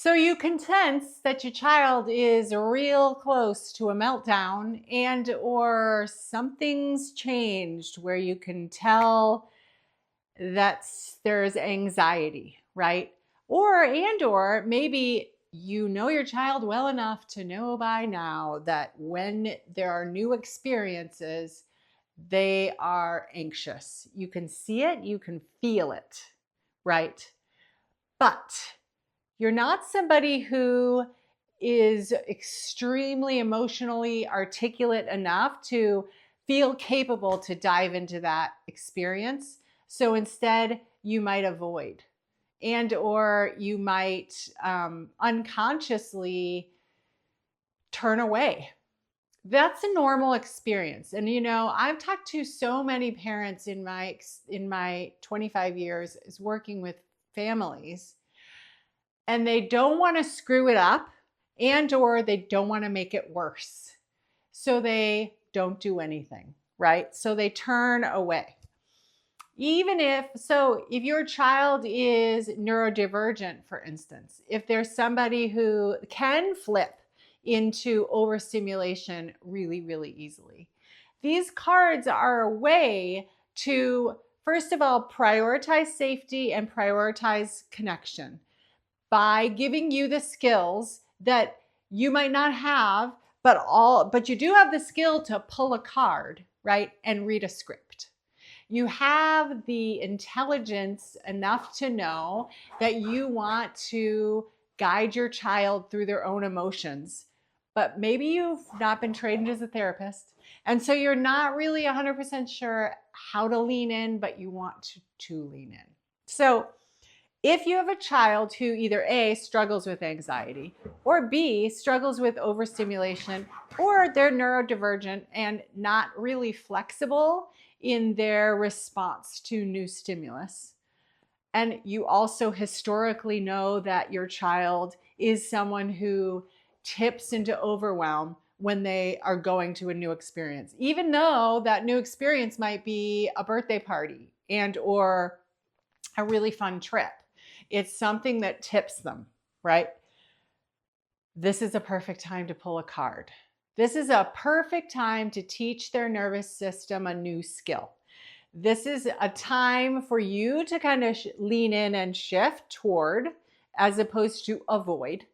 So you can sense that your child is real close to a meltdown and or something's changed where you can tell that there's anxiety, right? Or maybe you know your child well enough to know by now that when there are new experiences, they are anxious. You can see it, you can feel it, right? But you're not somebody who is extremely emotionally articulate enough to feel capable to dive into that experience. So instead, you might avoid and or you might unconsciously turn away. That's a normal experience. And I've talked to so many parents in my 25 years is working with families, and they don't want to screw it up and or they don't want to make it worse. So they don't do anything, right? So they turn away. If your child is neurodivergent, for instance, if there's somebody who can flip into overstimulation really, really easily, these cards are a way to, first of all, prioritize safety and prioritize connection by giving you the skills that you might not have, but you do have the skill to pull a card, right? And read a script. You have the intelligence enough to know that you want to guide your child through their own emotions, but maybe you've not been trained as a therapist. And so you're not really 100% sure how to lean in, but you want to lean in. So if you have a child who either A, struggles with anxiety, or B, struggles with overstimulation, or they're neurodivergent and not really flexible in their response to new stimulus, and you also historically know that your child is someone who tips into overwhelm when they are going to a new experience, even though that new experience might be a birthday party and or a really fun trip. It's something that tips them, right? This is a perfect time to pull a card. This is a perfect time to teach their nervous system a new skill. This is a time for you to kind of lean in and shift toward as opposed to avoid.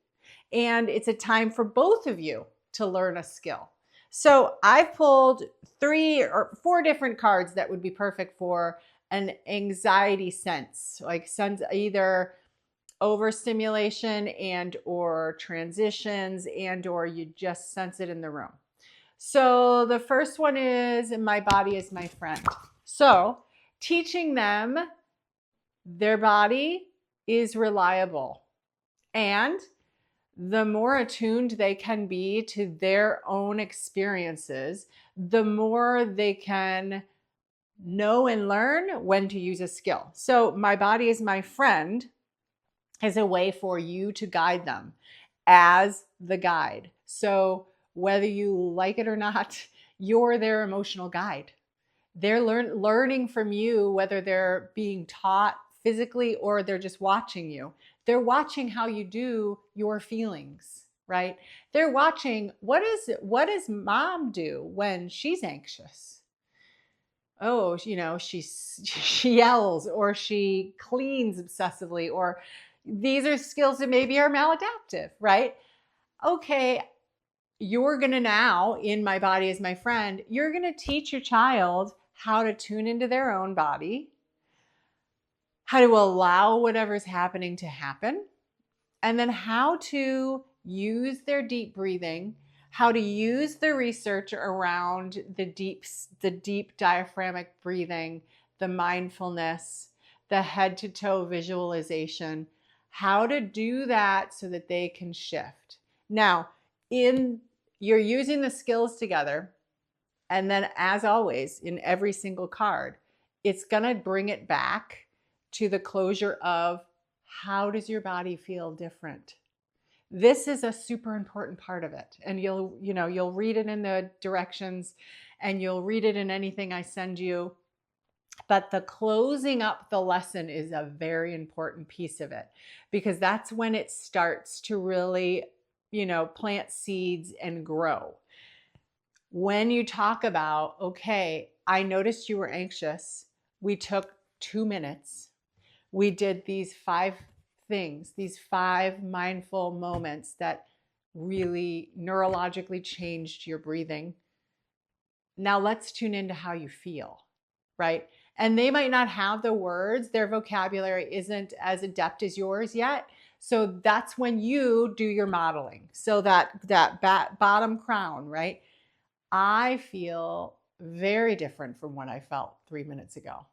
And it's a time for both of you to learn a skill. So I've pulled 3 or 4 different cards that would be perfect for an anxiety sense, like either overstimulation and or transitions and or you just sense it in the room. So the first one is my body is my friend. So teaching them their body is reliable, and the more attuned they can be to their own experiences, the more they can know and learn when to use a skill. So my body is my friend is a way for you to guide them as the guide. So whether you like it or not, you're their emotional guide. They're learning from you, whether they're being taught physically or they're just watching you. They're watching how you do your feelings, right? They're watching what does mom do when she's anxious? Oh, she yells or she cleans obsessively, or these are skills that maybe are maladaptive, right? Okay, you're going to now, in my body as my friend, you're going to teach your child how to tune into their own body, how to allow whatever's happening to happen, and then how to use their deep breathing, how to use the research around the deep diaphragmatic breathing, the mindfulness, the head to toe visualization, how to do that so that they can shift. Now, you're using the skills together, and then as always, in every single card, it's going to bring it back to the closure of how does your body feel different? This is a super important part of it. And you'll read it in the directions and you'll read it in anything I send you. But the closing up the lesson is a very important piece of it, because that's when it starts to really, plant seeds and grow. When you talk about, okay, I noticed you were anxious. We took 2 minutes. We did these 5 things, these 5 mindful moments that really neurologically changed your breathing. Now let's tune into how you feel, right? And they might not have the words, their vocabulary isn't as adept as yours yet. So that's when you do your modeling. So that bottom crown, right? I feel very different from what I felt 3 minutes ago.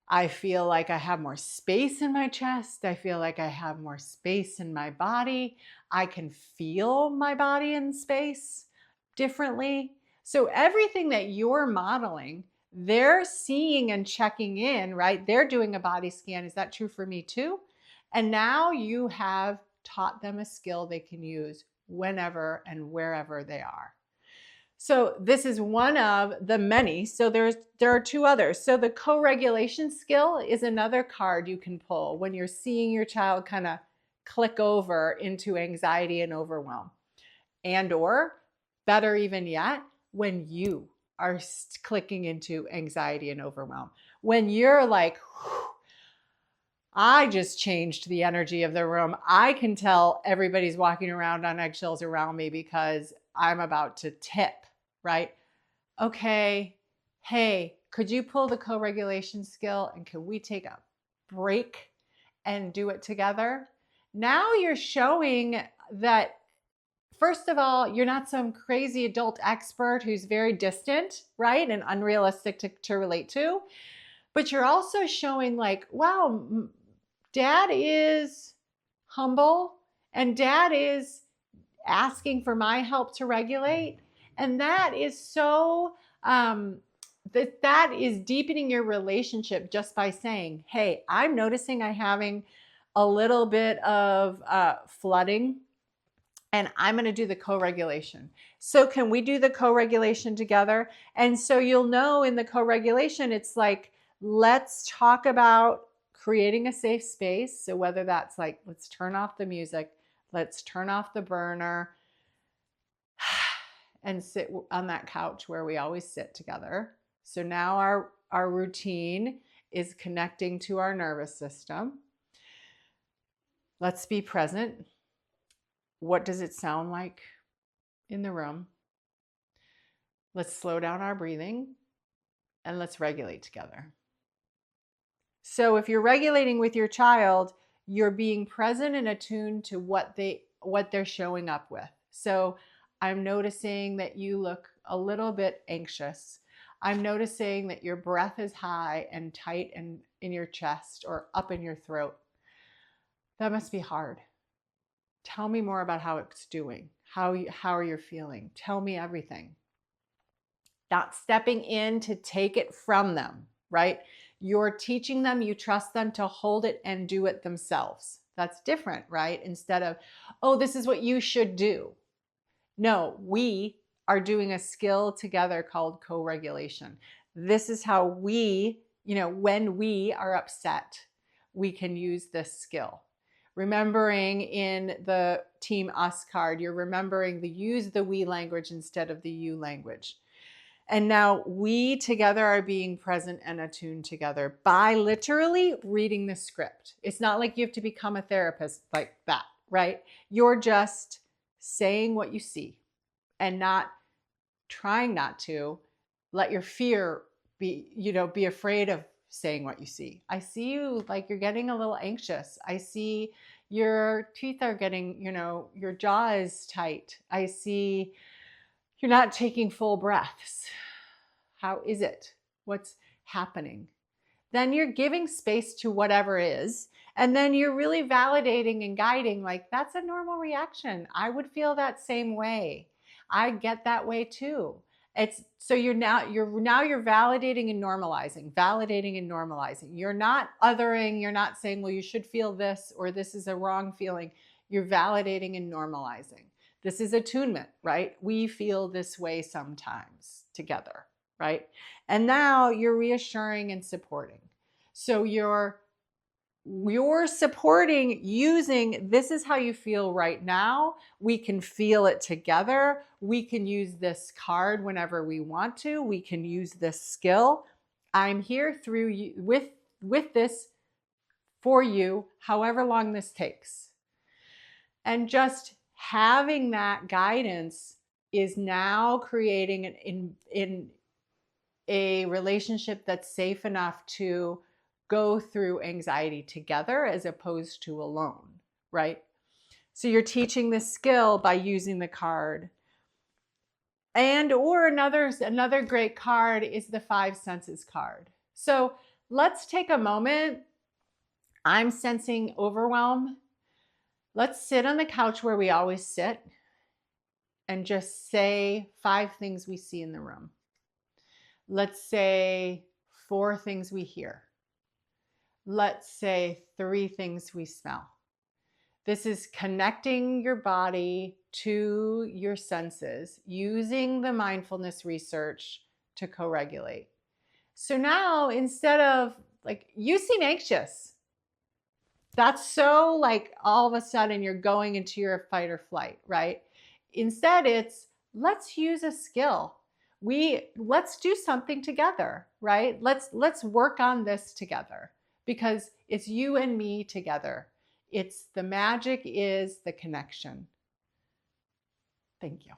I feel like I have more space in my chest. I feel like I have more space in my body. I can feel my body in space differently. So everything that you're modeling, they're seeing and checking in, right? They're doing a body scan. Is that true for me too? And now you have taught them a skill they can use whenever and wherever they are. So this is one of the many. So there are 2 others. So the co-regulation skill is another card you can pull when you're seeing your child kind of click over into anxiety and overwhelm. And or better even yet, when you are clicking into anxiety and overwhelm. When you're like, I just changed the energy of the room. I can tell everybody's walking around on eggshells around me because I'm about to tip, right? Okay, hey, could you pull the co-regulation skill and can we take a break and do it together? Now you're showing that, first of all, you're not some crazy adult expert who's very distant, right? And unrealistic to relate to. But you're also showing like, wow, dad is humble and dad is asking for my help to regulate. And that is so, that is deepening your relationship just by saying, hey, I'm noticing I'm having a little bit of flooding and I'm going to do the co-regulation. So can we do the co-regulation together? And so you'll know in the co-regulation, it's like, let's talk about creating a safe space. So whether that's like, let's turn off the music, let's turn off the burner and sit on that couch where we always sit together. So now our routine is connecting to our nervous system. Let's be present. What does it sound like in the room? Let's slow down our breathing and let's regulate together. So if you're regulating with your child, you're being present and attuned to what they're showing up with. So I'm noticing that you look a little bit anxious. I'm noticing that your breath is high and tight and in your chest or up in your throat. That must be hard. Tell me more about how it's doing. How are you feeling? Tell me everything. Not stepping in to take it from them, right? You're teaching them, you trust them to hold it and do it themselves. That's different, right? Instead of, oh, this is what you should do. No, we are doing a skill together called co-regulation. This is how we, when we are upset, we can use this skill. Remembering in the Team Us card, you're remembering use the we language instead of the you language. And now we together are being present and attuned together by literally reading the script. It's not like you have to become a therapist like that, right? You're just saying what you see and not trying not to let your fear be afraid of saying what you see. I see you like you're getting a little anxious. I see your teeth are getting, your jaw is tight. I see you're not taking full breaths. How is it? What's happening? Then you're giving space to whatever is. And then you're really validating and guiding, like, that's a normal reaction. I would feel that same way. I get that way too. It's so you're validating and normalizing. You're not othering, you're not saying, well, you should feel this or this is a wrong feeling. You're validating and normalizing. This is attunement, right? We feel this way sometimes together, right? And now you're reassuring and supporting. So you're supporting using, this is how you feel right now. We can feel it together. We can use this card whenever we want to. We can use this skill. I'm here through you with this for you, however long this takes. And just having that guidance is now creating in a relationship that's safe enough to go through anxiety together as opposed to alone, right? So you're teaching this skill by using the card. And or another great card is the 5 senses card. So let's take a moment. I'm sensing overwhelm. Let's sit on the couch where we always sit and just say 5 things we see in the room. Let's say 4 things we hear. Let's say 3 things we smell. This is connecting your body to your senses, using the mindfulness research to co-regulate. So now instead of like, you seem anxious. That's so like all of a sudden you're going into your fight or flight, right? Instead it's, let's use a skill. Let's do something together, right? Let's work on this together because it's you and me together. It's the magic is the connection. Thank you.